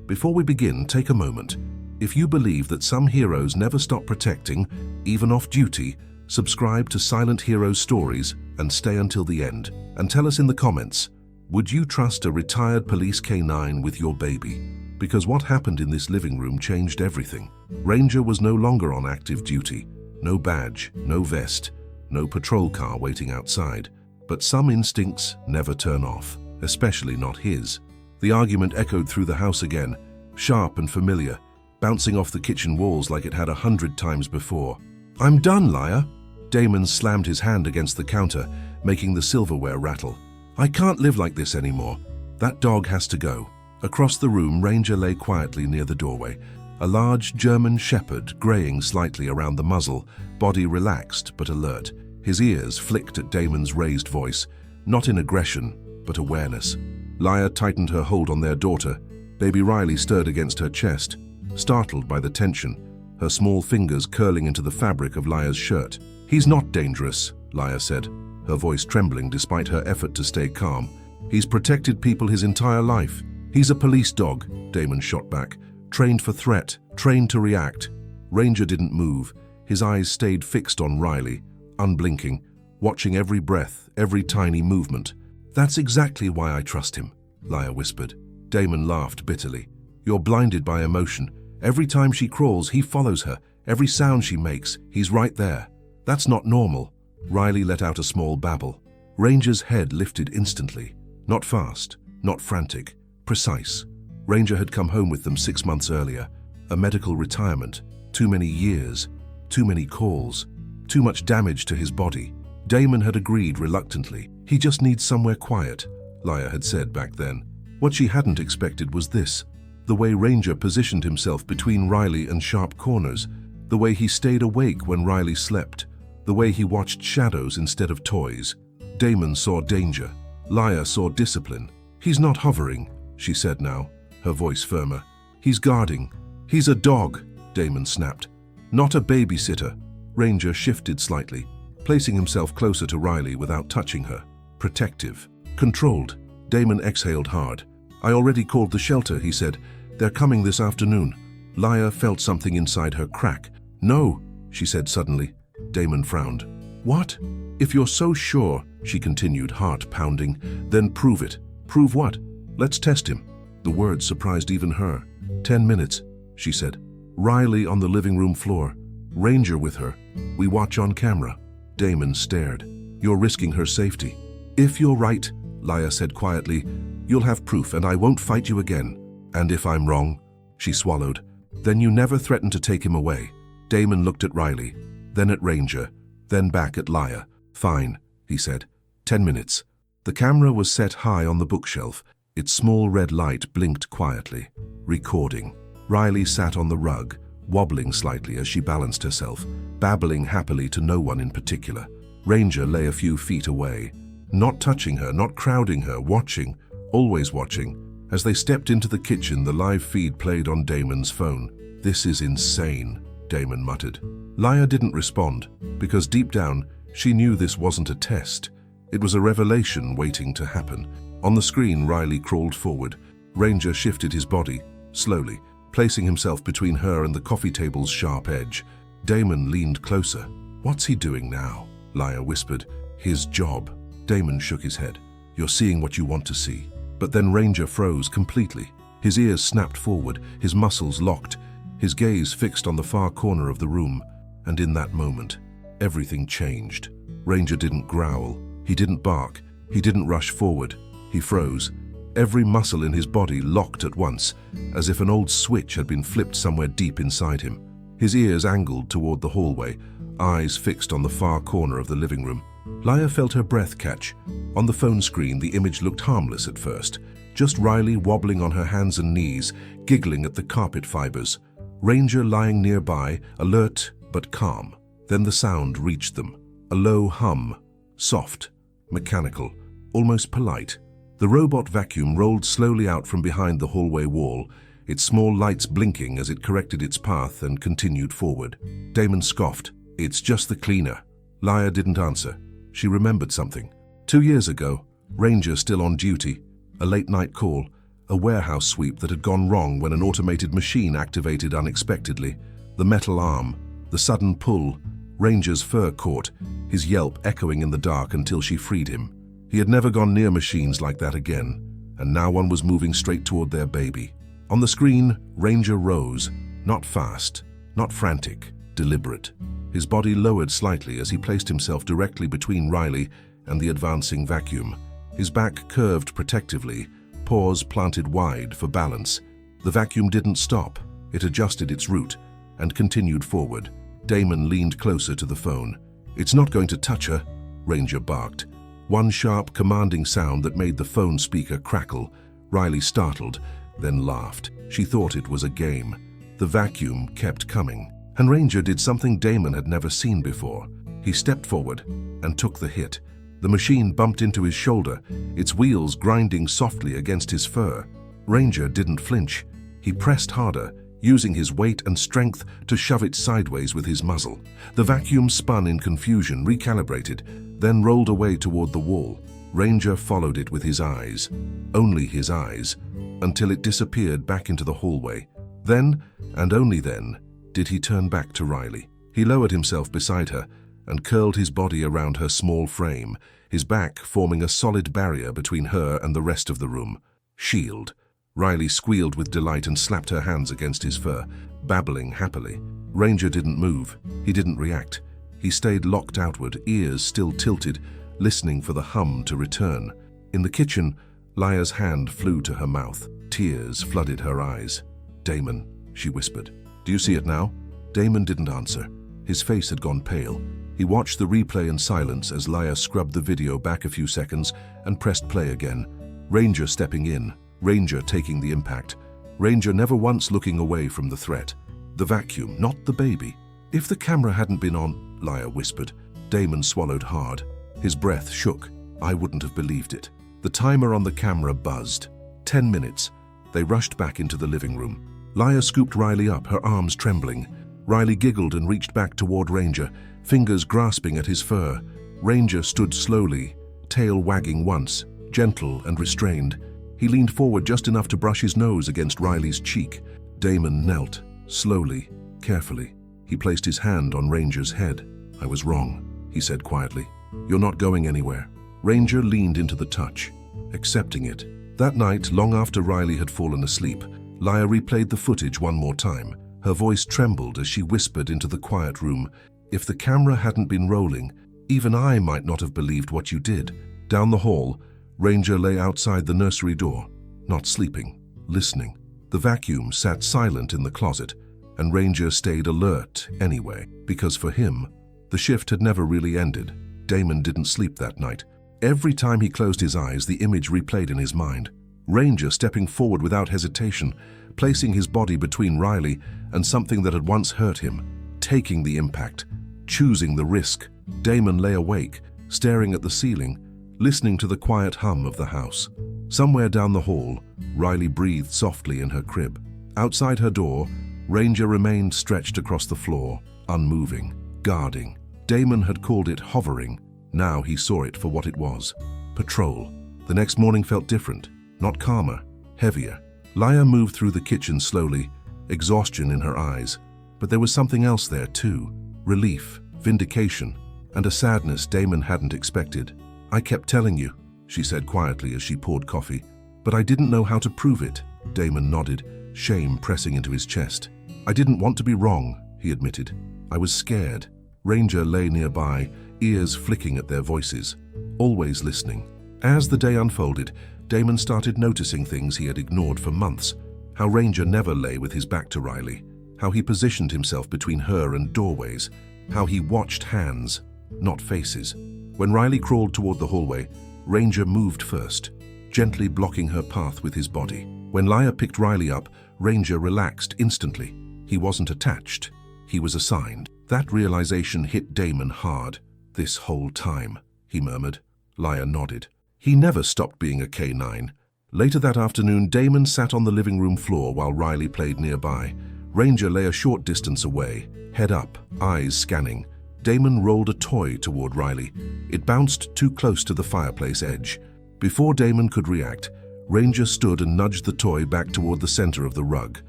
Before we begin, take a moment. If you believe that some heroes never stop protecting, even off duty, subscribe to Silent Heroes Stories and stay until the end. And tell us in the comments, would you trust a retired police canine with your baby? Because what happened in this living room changed everything. Ranger was no longer on active duty. No badge, no vest, no patrol car waiting outside. But some instincts never turn off, especially not his. The argument echoed through the house again, sharp and familiar, bouncing off the kitchen walls like it had 100 times before. "I'm done, liar!" Damon slammed his hand against the counter, making the silverware rattle. "I can't live like this anymore. That dog has to go." Across the room, Ranger lay quietly near the doorway, a large German shepherd graying slightly around the muzzle, body relaxed but alert. His ears flicked at Damon's raised voice, not in aggression, but awareness. Laya tightened her hold on their daughter. Baby Riley stirred against her chest, startled by the tension, her small fingers curling into the fabric of Laya's shirt. "He's not dangerous," Laya said, her voice trembling despite her effort to stay calm. "He's protected people his entire life. He's a police dog," Damon shot back, "trained for threat, trained to react." Ranger didn't move. His eyes stayed fixed on Riley, unblinking, watching every breath, every tiny movement. "That's exactly why I trust him," Laya whispered. Damon laughed bitterly. "You're blinded by emotion. Every time she crawls, he follows her. Every sound she makes, he's right there. That's not normal." Riley let out a small babble. Ranger's head lifted instantly. Not fast, not frantic, precise. Ranger had come home with them 6 months earlier. A medical retirement. Too many years. Too many calls. Too much damage to his body. Damon had agreed reluctantly. "He just needs somewhere quiet," Laya had said back then. What she hadn't expected was this. The way Ranger positioned himself between Riley and sharp corners. The way he stayed awake when Riley slept. The way he watched shadows instead of toys. Damon saw danger. Laya saw discipline. "He's not hovering," she said now, her voice firmer. "He's guarding. He's a dog," Damon snapped. "Not a babysitter." Ranger shifted slightly, placing himself closer to Riley without touching her. Protective. Controlled. Damon exhaled hard. "I already called the shelter," he said. "They're coming this afternoon." Laya felt something inside her crack. "No," she said suddenly. Damon frowned. "What? If you're so sure," she continued, heart pounding, "then prove it." "Prove what?" "Let's test him." The words surprised even her. 10 minutes, she said. "Riley on the living room floor. Ranger with her. We watch on camera." Damon stared. "You're risking her safety." "If you're right," Laya said quietly, "you'll have proof and I won't fight you again." "And if I'm wrong?" She swallowed. "Then you never threaten to take him away." Damon looked at Riley, then at Ranger, then back at Laya. "Fine," he said. 10 minutes. The camera was set high on the bookshelf. Its small red light blinked quietly. Recording. Riley sat on the rug, wobbling slightly as she balanced herself, babbling happily to no one in particular. Ranger lay a few feet away, not touching her, not crowding her, watching, always watching. As they stepped into the kitchen, the live feed played on Damon's phone. "This is insane," Damon muttered. Laya didn't respond, because deep down, she knew this wasn't a test. It was a revelation waiting to happen. On the screen, Riley crawled forward. Ranger shifted his body, slowly, placing himself between her and the coffee table's sharp edge. Damon leaned closer. "What's he doing now?" Laya whispered. "His job." Damon shook his head. "You're seeing what you want to see." But then Ranger froze completely. His ears snapped forward, his muscles locked, his gaze fixed on the far corner of the room. And in that moment, everything changed. Ranger didn't growl. He didn't bark. He didn't rush forward. He froze. Every muscle in his body locked at once, as if an old switch had been flipped somewhere deep inside him. His ears angled toward the hallway, eyes fixed on the far corner of the living room. Laya felt her breath catch. On the phone screen, the image looked harmless at first. Just Riley wobbling on her hands and knees, giggling at the carpet fibers. Ranger lying nearby, alert but calm. Then the sound reached them. A low hum. Soft. Mechanical. Almost polite. The robot vacuum rolled slowly out from behind the hallway wall, its small lights blinking as it corrected its path and continued forward. Damon scoffed. "It's just the cleaner." Laya didn't answer. She remembered something. 2 years ago, Ranger still on duty. A late-night call. a warehouse sweep that had gone wrong when an automated machine activated unexpectedly. The metal arm, the sudden pull, Ranger's fur caught, his yelp echoing in the dark until she freed him. He had never gone near machines like that again, and now one was moving straight toward their baby. On the screen, Ranger rose, not fast, not frantic, deliberate. His body lowered slightly as he placed himself directly between Riley and the advancing vacuum. His back curved protectively, paws planted wide for balance. The vacuum didn't stop. It adjusted its route and continued forward. Damon leaned closer to the phone. "It's not going to touch her," Ranger barked. One sharp, commanding sound that made the phone speaker crackle. Riley startled, then laughed. She thought it was a game. The vacuum kept coming, and Ranger did something Damon had never seen before. He stepped forward and took the hit. The machine bumped into his shoulder, its wheels grinding softly against his fur. Ranger didn't flinch. He pressed harder, using his weight and strength to shove it sideways with his muzzle. The vacuum spun in confusion, recalibrated, then rolled away toward the wall. Ranger followed it with his eyes, only his eyes, until it disappeared back into the hallway. Then, and only then, did he turn back to Riley. He lowered himself beside her and curled his body around her small frame, his back forming a solid barrier between her and the rest of the room. "Shield." Riley squealed with delight and slapped her hands against his fur, babbling happily. Ranger didn't move. He didn't react. He stayed locked outward, ears still tilted, listening for the hum to return. In the kitchen, Laya's hand flew to her mouth. Tears flooded her eyes. "Damon," she whispered. "Do you see it now?" Damon didn't answer. His face had gone pale. He watched the replay in silence as Laya scrubbed the video back a few seconds and pressed play again. Ranger stepping in, Ranger taking the impact. Ranger never once looking away from the threat. The vacuum, not the baby. "If the camera hadn't been on," Laya whispered. Damon swallowed hard. His breath shook. "I wouldn't have believed it." The timer on the camera buzzed. 10 minutes. They rushed back into the living room. Laya scooped Riley up, her arms trembling. Riley giggled and reached back toward Ranger, fingers grasping at his fur. Ranger stood slowly, tail wagging once, gentle and restrained. He leaned forward just enough to brush his nose against Riley's cheek. Damon knelt, slowly, carefully. He placed his hand on Ranger's head. "I was wrong," he said quietly. "You're not going anywhere." Ranger leaned into the touch, accepting it. That night, long after Riley had fallen asleep, Laya replayed the footage one more time. Her voice trembled as she whispered into the quiet room, "If the camera hadn't been rolling, even I might not have believed what you did." Down the hall, Ranger lay outside the nursery door, not sleeping, listening. The vacuum sat silent in the closet, and Ranger stayed alert anyway, because for him, the shift had never really ended. Damon didn't sleep that night. Every time he closed his eyes, the image replayed in his mind. Ranger stepping forward without hesitation, placing his body between Riley and something that had once hurt him, taking the impact, choosing the risk. Damon lay awake, staring at the ceiling, listening to the quiet hum of the house. Somewhere down the hall, Riley breathed softly in her crib. Outside her door, Ranger remained stretched across the floor, unmoving, guarding. Damon had called it hovering. Now he saw it for what it was. Patrol. The next morning felt different, not calmer, heavier. Laya moved through the kitchen slowly, exhaustion in her eyes. But there was something else there too. Relief, vindication, and a sadness Damon hadn't expected. "I kept telling you," she said quietly as she poured coffee. "But I didn't know how to prove it." Damon nodded, shame pressing into his chest. "I didn't want to be wrong," he admitted. "I was scared." Ranger lay nearby, ears flicking at their voices, always listening. As the day unfolded, Damon started noticing things he had ignored for months. How Ranger never lay with his back to Riley. How he positioned himself between her and doorways. How he watched hands, not faces. When Riley crawled toward the hallway, Ranger moved first, gently blocking her path with his body. When Laya picked Riley up, Ranger relaxed instantly. He wasn't attached. He was assigned. That realization hit Damon hard. "This whole time," he murmured. Laya nodded. He never stopped being a K9. Later that afternoon, Damon sat on the living room floor while Riley played nearby. Ranger lay a short distance away, head up, eyes scanning. Damon rolled a toy toward Riley. It bounced too close to the fireplace edge. Before Damon could react, Ranger stood and nudged the toy back toward the center of the rug.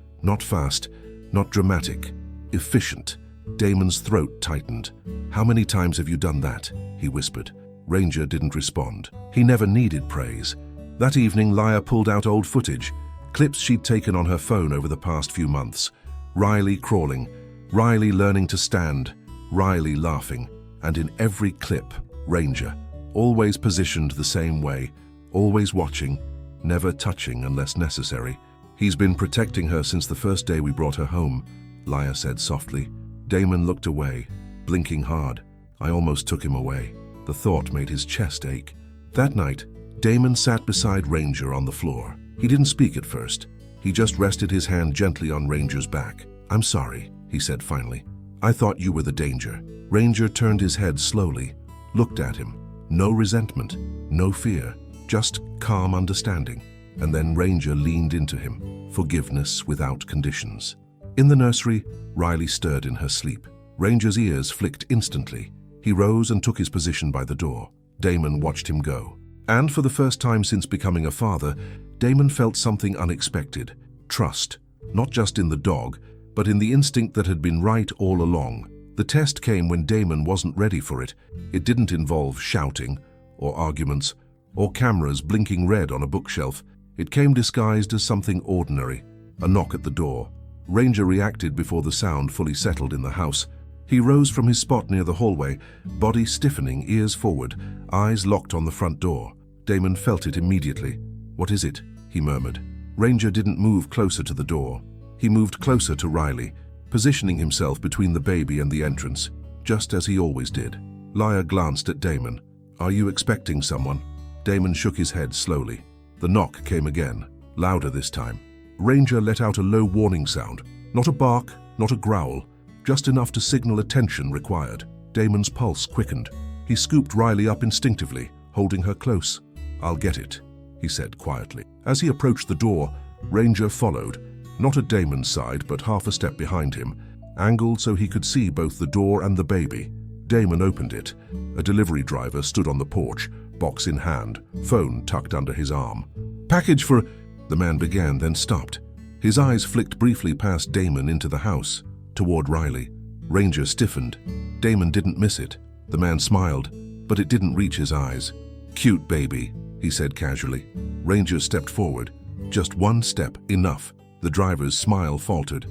Not fast, not dramatic, efficient. Damon's throat tightened. "How many times have you done that?" he whispered. Ranger didn't respond. He never needed praise. That evening, Laya pulled out old footage, clips she'd taken on her phone over the past few months. Riley crawling, Riley learning to stand, Riley laughing, and in every clip, Ranger, always positioned the same way, always watching, never touching unless necessary. "He's been protecting her since the first day we brought her home," Laya said softly. Damon looked away, blinking hard. "I almost took him away." The thought made his chest ache. That night, Damon sat beside Ranger on the floor. He didn't speak at first. He just rested his hand gently on Ranger's back. "I'm sorry," he said finally. "I thought you were the danger." Ranger turned his head slowly, looked at him. No resentment, no fear, just calm understanding. And then Ranger leaned into him, forgiveness without conditions. In the nursery, Riley stirred in her sleep. Ranger's ears flicked instantly. He rose and took his position by the door. Damon watched him go. And for the first time since becoming a father, Damon felt something unexpected. Trust, not just in the dog, but in the instinct that had been right all along. The test came when Damon wasn't ready for it. It didn't involve shouting, or arguments, or cameras blinking red on a bookshelf. It came disguised as something ordinary, a knock at the door. Ranger reacted before the sound fully settled in the house. He rose from his spot near the hallway, body stiffening, ears forward, eyes locked on the front door. Damon felt it immediately. "What is it?" he murmured. Ranger didn't move closer to the door. He moved closer to Riley, positioning himself between the baby and the entrance, just as he always did. Laya glanced at Damon. "Are you expecting someone?" Damon shook his head slowly. The knock came again, louder this time. Ranger let out a low warning sound. Not a bark, not a growl, just enough to signal attention required. Damon's pulse quickened. He scooped Riley up instinctively, holding her close. "I'll get it," he said quietly. As he approached the door, Ranger followed, not at Damon's side, but half a step behind him, angled so he could see both the door and the baby. Damon opened it. A delivery driver stood on the porch, box in hand, phone tucked under his arm. "Package for..." the man began, then stopped. His eyes flicked briefly past Damon into the house, toward Riley. Ranger stiffened. Damon didn't miss it. The man smiled, but it didn't reach his eyes. "Cute baby," he said casually. Ranger stepped forward. Just one step, enough. The driver's smile faltered.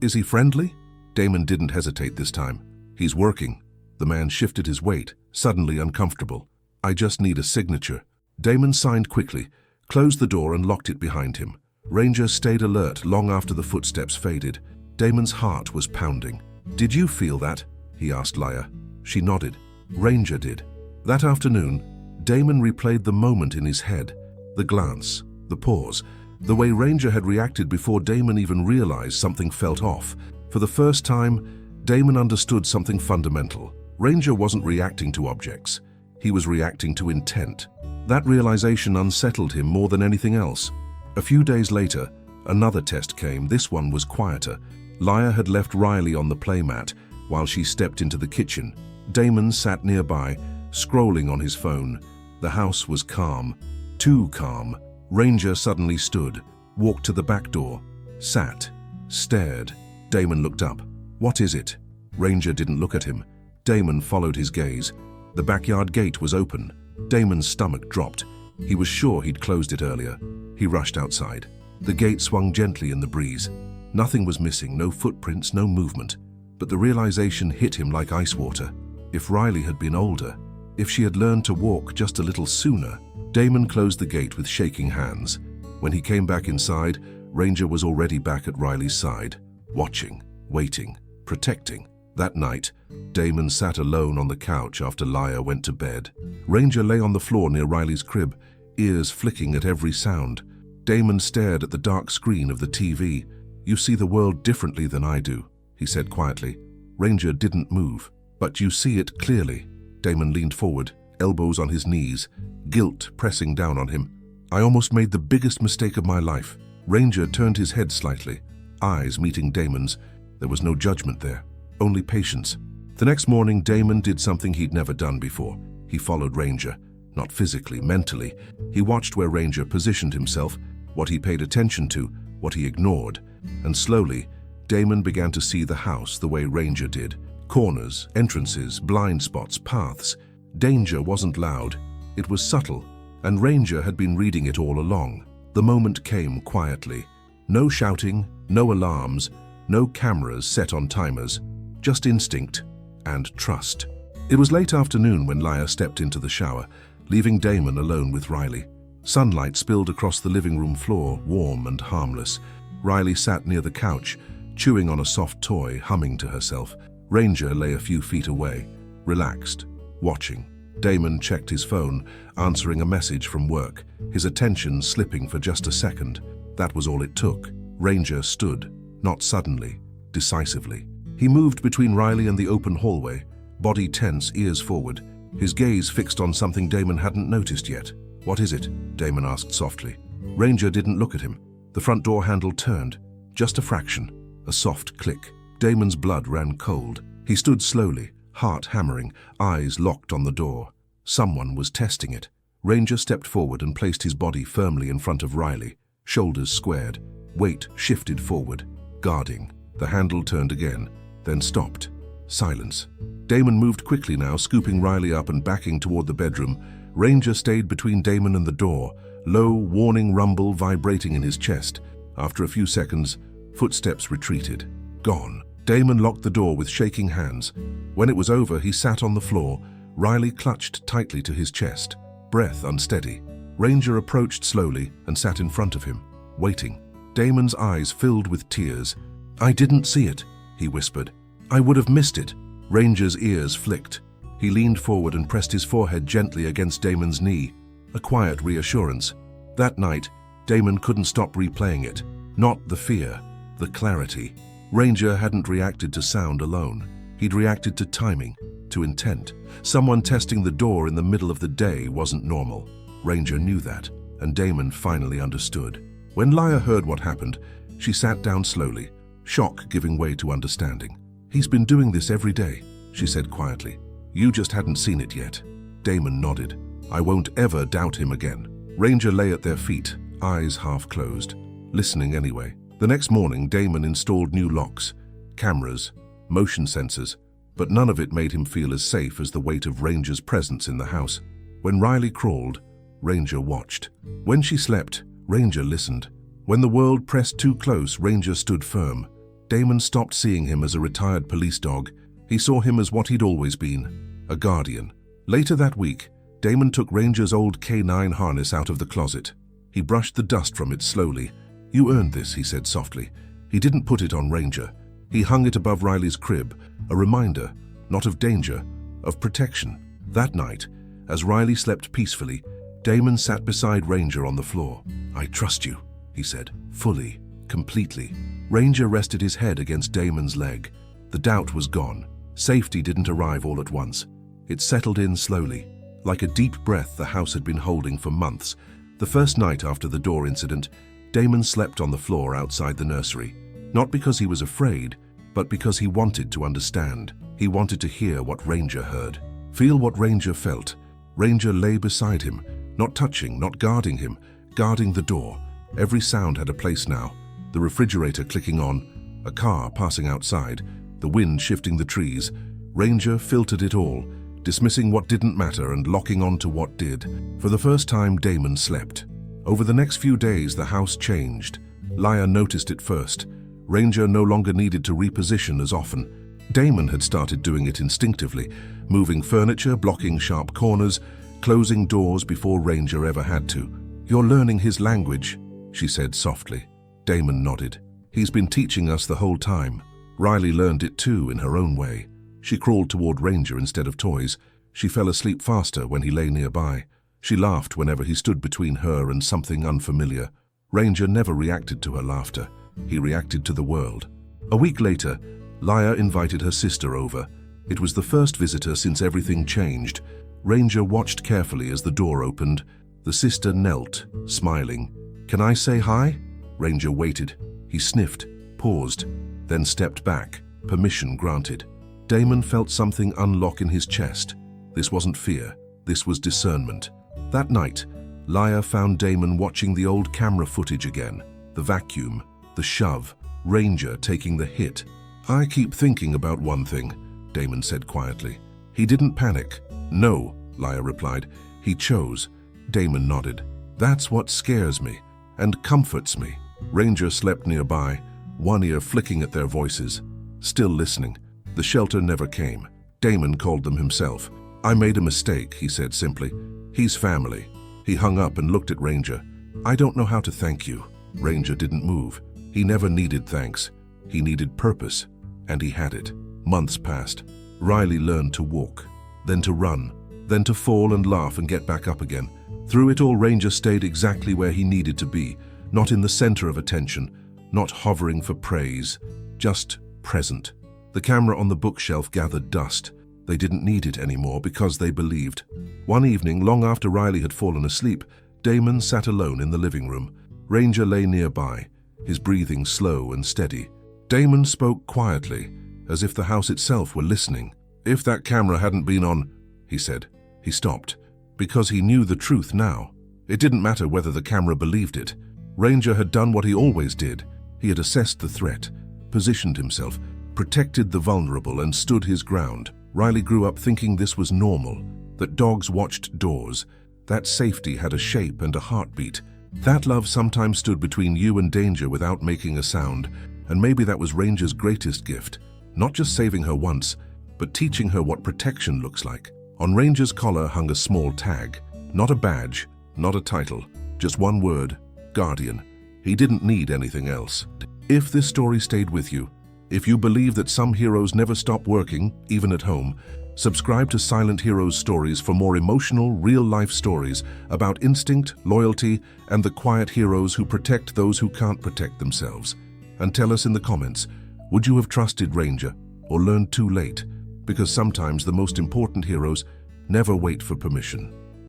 Is he friendly?" Damon didn't hesitate this time. "He's working." The man shifted his weight, suddenly uncomfortable. "I just need a signature." Damon signed quickly, closed the door and locked it behind him. Ranger stayed alert long after the footsteps faded. Damon's heart was pounding. "Did you feel that?" he asked Laya. She nodded. Ranger did. That afternoon, Damon replayed the moment in his head. The glance, the pause, the way Ranger had reacted before Damon even realized something felt off. For the first time, Damon understood something fundamental. Ranger wasn't reacting to objects. He was reacting to intent. That realization unsettled him more than anything else. A few days later, another test came. This one was quieter. Laya had left Riley on the playmat while she stepped into the kitchen. Damon sat nearby, scrolling on his phone. The house was calm. Too calm. Ranger suddenly stood, walked to the back door, sat, stared. Damon looked up. "What is it?" Ranger didn't look at him. Damon followed his gaze. The backyard gate was open. Damon's stomach dropped. He was sure he'd closed it earlier. He rushed outside. The gate swung gently in the breeze. Nothing was missing, no footprints, no movement. But the realization hit him like ice water. If Riley had been older, if she had learned to walk just a little sooner. Damon closed the gate with shaking hands. When he came back inside, Ranger was already back at Riley's side, watching, waiting, protecting. That night, Damon sat alone on the couch after Laya went to bed. Ranger lay on the floor near Riley's crib, ears flicking at every sound. Damon stared at the dark screen of the TV. "You see the world differently than I do," he said quietly. Ranger didn't move. "But you see it clearly." Damon leaned forward, elbows on his knees, guilt pressing down on him. "I almost made the biggest mistake of my life." Ranger turned his head slightly, eyes meeting Damon's. There was no judgment there, only patience. The next morning, Damon did something he'd never done before. He followed Ranger. Not physically, mentally. He watched where Ranger positioned himself, what he paid attention to, what he ignored. And slowly, Damon began to see the house the way Ranger did. Corners, entrances, blind spots, paths. Danger wasn't loud. It was subtle, and Ranger had been reading it all along. The moment came quietly. No shouting, no alarms, no cameras set on timers, just instinct and trust. It was late afternoon when Laya stepped into the shower, leaving Damon alone with Riley. Sunlight spilled across the living room floor, warm and harmless. Riley sat near the couch, chewing on a soft toy, humming to herself. Ranger lay a few feet away, relaxed, watching. Damon checked his phone, answering a message from work, his attention slipping for just a second. That was all it took. Ranger stood, not suddenly, decisively. He moved between Riley and the open hallway, body tense, ears forward, his gaze fixed on something Damon hadn't noticed yet. "What is it?" Damon asked softly. Ranger didn't look at him. The front door handle turned, just a fraction, a soft click. Damon's blood ran cold. He stood slowly, heart hammering, eyes locked on the door. Someone was testing it. Ranger stepped forward and placed his body firmly in front of Riley, shoulders squared, weight shifted forward, guarding. The handle turned again, then stopped. Silence. Damon moved quickly now, scooping Riley up and backing toward the bedroom. Ranger stayed between Damon and the door, low, warning rumble vibrating in his chest. After a few seconds, footsteps retreated. Gone. Damon locked the door with shaking hands. When it was over, he sat on the floor, Riley clutched tightly to his chest, breath unsteady. Ranger approached slowly and sat in front of him, waiting. Damon's eyes filled with tears. "I didn't see it," he whispered. "I would have missed it." Ranger's ears flicked. He leaned forward and pressed his forehead gently against Damon's knee, a quiet reassurance. That night, Damon couldn't stop replaying it. Not the fear, the clarity. Ranger hadn't reacted to sound alone. He'd reacted to timing, to intent. Someone testing the door in the middle of the day wasn't normal. Ranger knew that, and Damon finally understood. When Laya heard what happened, she sat down slowly, shock giving way to understanding. "He's been doing this every day," she said quietly. "You just hadn't seen it yet." Damon nodded. "I won't ever doubt him again." Ranger lay at their feet, eyes half closed, listening anyway. The next morning, Damon installed new locks, cameras, motion sensors, but none of it made him feel as safe as the weight of Ranger's presence in the house. When Riley crawled, Ranger watched. When she slept, Ranger listened. When the world pressed too close, Ranger stood firm. Damon stopped seeing him as a retired police dog. He saw him as what he'd always been, a guardian. Later that week, Damon took Ranger's old K9 harness out of the closet. He brushed the dust from it slowly. "You earned this," he said softly. He didn't put it on Ranger. He hung it above Riley's crib, a reminder, not of danger, of protection. That night, as Riley slept peacefully, Damon sat beside Ranger on the floor. "I trust you," he said, fully, completely. Ranger rested his head against Damon's leg. The doubt was gone. Safety didn't arrive all at once. It settled in slowly, like a deep breath the house had been holding for months. The first night after the door incident, Damon slept on the floor outside the nursery, not because he was afraid, but because he wanted to understand. He wanted to hear what Ranger heard, feel what Ranger felt. Ranger lay beside him, not touching, not guarding him, guarding the door. Every sound had a place now. The refrigerator clicking on, a car passing outside, the wind shifting the trees. Ranger filtered it all, dismissing what didn't matter and locking on to what did. For the first time, Damon slept. Over the next few days, the house changed. Laya noticed it first. Ranger no longer needed to reposition as often. Damon had started doing it instinctively, moving furniture, blocking sharp corners, closing doors before Ranger ever had to. "You're learning his language," she said softly. Damon nodded. "He's been teaching us the whole time." Riley learned it too in her own way. She crawled toward Ranger instead of toys. She fell asleep faster when he lay nearby. She laughed whenever he stood between her and something unfamiliar. Ranger never reacted to her laughter. He reacted to the world. A week later, Laya invited her sister over. It was the first visitor since everything changed. Ranger watched carefully as the door opened. The sister knelt, smiling. "Can I say hi?" Ranger waited. He sniffed, paused, then stepped back, permission granted. Damon felt something unlock in his chest. This wasn't fear. This was discernment. That night, Laia found Damon watching the old camera footage again. The vacuum, the shove, Ranger taking the hit. "I keep thinking about one thing," Damon said quietly. "He didn't panic." "No," Laia replied. "He chose." Damon nodded. "That's what scares me and comforts me." Ranger slept nearby, one ear flicking at their voices, still listening. The shelter never came. Damon called them himself. "I made a mistake," he said simply. "He's family." He hung up and looked at Ranger. "I don't know how to thank you." Ranger didn't move. He never needed thanks. He needed purpose, and he had it. Months passed. Riley learned to walk, then to run, then to fall and laugh and get back up again. Through it all, Ranger stayed exactly where he needed to be, not in the center of attention, not hovering for praise, just present. The camera on the bookshelf gathered dust. They didn't need it anymore because they believed. One evening, long after Riley had fallen asleep, Damon sat alone in the living room. Ranger lay nearby, his breathing slow and steady. Damon spoke quietly, as if the house itself were listening. "If that camera hadn't been on," he said. He stopped, because he knew the truth now. It didn't matter whether the camera believed it. Ranger had done what he always did. He had assessed the threat, positioned himself, protected the vulnerable, and stood his ground. Riley grew up thinking this was normal, that dogs watched doors, that safety had a shape and a heartbeat. That love sometimes stood between you and danger without making a sound, and maybe that was Ranger's greatest gift. Not just saving her once, but teaching her what protection looks like. On Ranger's collar hung a small tag. Not a badge, not a title, just one word: Guardian. He didn't need anything else. If this story stayed with you, if you believe that some heroes never stop working, even at home, subscribe to Silent Heroes Stories for more emotional, real-life stories about instinct, loyalty, and the quiet heroes who protect those who can't protect themselves. And tell us in the comments, would you have trusted Ranger or learned too late? Because sometimes the most important heroes never wait for permission.